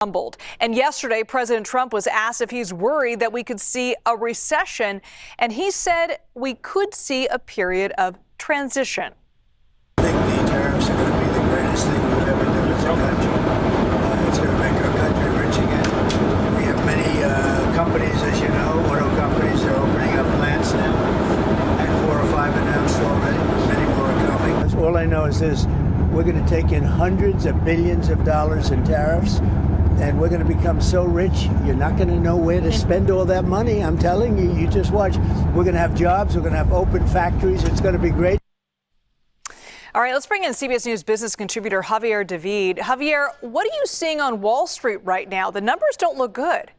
Humbled. And yesterday, President Trump was asked if he's worried that we could see a recession, and he said we could see a period of transition. I think the tariffs are going to be the greatest thing we've ever done as a country. It's going to make our country rich again. We have many companies, as you know, auto companies are opening up plants now, and 4 or 5 announced already, but many more are coming. All I know is this: we're going to take in hundreds of billions of dollars in tariffs. And we're going to become so rich, you're not going to know where to spend all that money. I'm telling you, you just watch. We're going to have jobs. We're going to have open factories. It's going to be great. All right, let's bring in CBS News business contributor Javier David. Javier, what are you seeing on Wall Street right now? The numbers don't look good.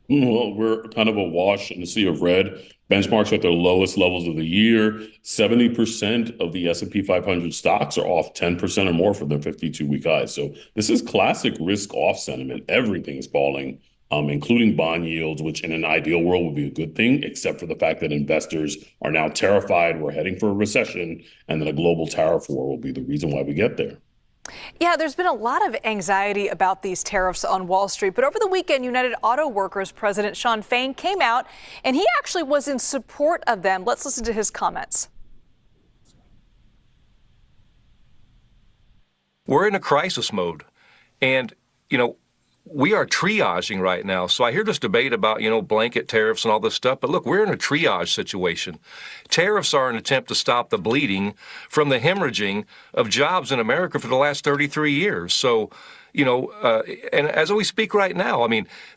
Well, we're kind of awash in the sea of red. Benchmarks are at their lowest levels of the year. 70% of the S&P 500 stocks are off 10% or more for their 52-week highs. So this is classic risk-off sentiment. Everything is falling, including bond yields, which in an ideal world would be a good thing, except for the fact that investors are now terrified we're heading for a recession, and that a global tariff war will be the reason why we get there. Yeah, there's been a lot of anxiety about these tariffs on Wall Street. But over the weekend, United Auto Workers President Shawn Fain came out, and he actually was in support of them. Let's listen to his comments. We're in a crisis mode. And, we are triaging right now. So I hear this debate about, blanket tariffs and all this stuff. But look, we're in a triage situation. Tariffs are an attempt to stop the bleeding from the hemorrhaging of jobs in America for the last 33 years. So, and as we speak right now,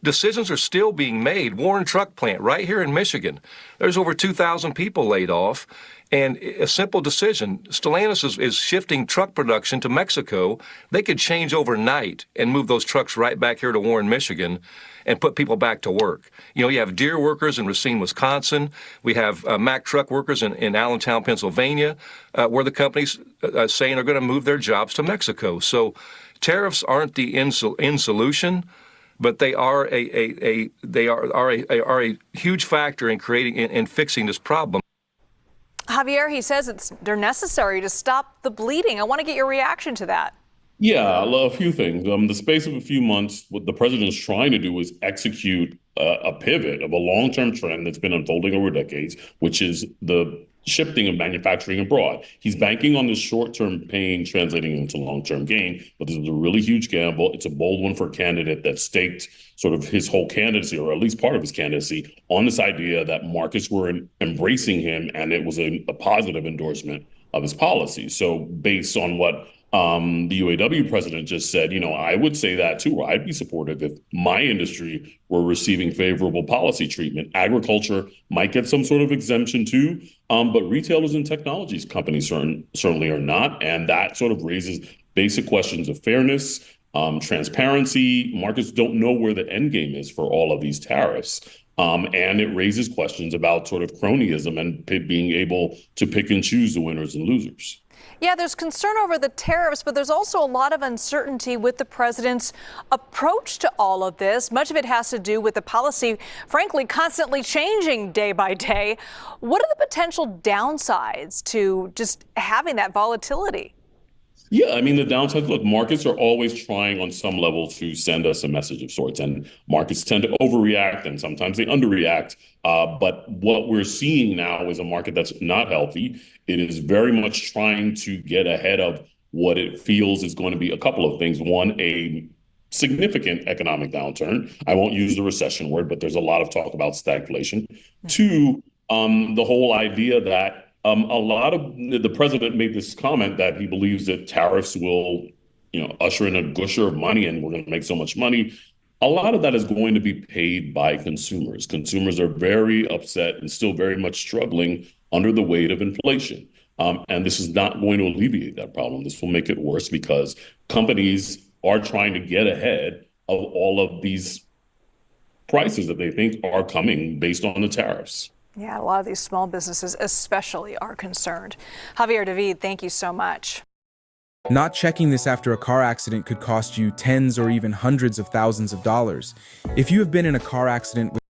decisions are still being made. Warren Truck Plant right here in Michigan, there's over 2,000 people laid off. And a simple decision, Stellantis is shifting truck production to Mexico. They could change overnight and move those trucks right back here to Warren, Michigan, and put people back to work. You have Deere workers in Racine, Wisconsin. We have Mack truck workers in Allentown, Pennsylvania, where the companies saying are going to move their jobs to Mexico. So tariffs aren't the end solution, but they are a huge factor in creating and fixing this problem. Javier, he says they're necessary to stop the bleeding. I want to get your reaction to that. Yeah, a few things. The space of a few months, what the president is trying to do is execute a pivot of a long-term trend that's been unfolding over decades, which is the shifting of manufacturing abroad. He's banking on this short-term pain translating into long-term gain, but this is a really huge gamble. It's a bold one for a candidate that staked sort of his whole candidacy, or at least part of his candidacy, on this idea that markets were embracing him, and it was a positive endorsement of his policies. So based on what the UAW president just said, I would say that too. I'd be supportive if my industry were receiving favorable policy treatment. Agriculture might get some sort of exemption too, but retailers and technologies companies certainly are not. And that sort of raises basic questions of fairness, transparency. Markets don't know where the end game is for all of these tariffs. And it raises questions about sort of cronyism and being able to pick and choose the winners and losers. Yeah, there's concern over the tariffs, but there's also a lot of uncertainty with the president's approach to all of this. Much of it has to do with the policy, frankly, constantly changing day by day. What are the potential downsides to just having that volatility? Yeah, the downside, look, markets are always trying on some level to send us a message of sorts, and markets tend to overreact and sometimes they underreact. But what we're seeing now is a market that's not healthy. It is very much trying to get ahead of what it feels is going to be a couple of things. One, a significant economic downturn. I won't use the recession word, but there's a lot of talk about stagflation. Two, the whole idea that the president made this comment that he believes that tariffs will, usher in a gusher of money and we're going to make so much money. A lot of that is going to be paid by consumers. Consumers are very upset and still very much struggling under the weight of inflation. And this is not going to alleviate that problem. This will make it worse because companies are trying to get ahead of all of these prices that they think are coming based on the tariffs. Yeah, a lot of these small businesses especially are concerned. Javier David, thank you so much. Not checking this after a car accident could cost you tens or even hundreds of thousands of dollars. If you have been in a car accident with